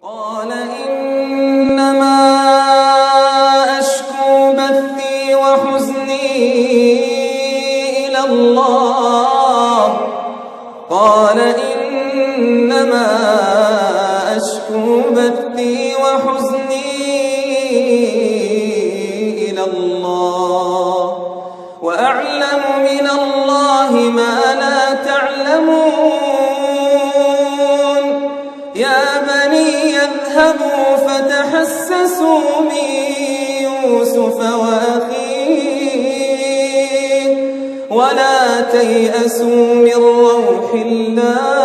قال إنما أشكو بثي وحزني إلى الله قال إنما أشكو بثي وحزني إلى الله وأعلم من الله ما لا تعلمون يا بني اذهبوا فتحسسوا من يوسف وأخيه ولا تيأسوا من روح الله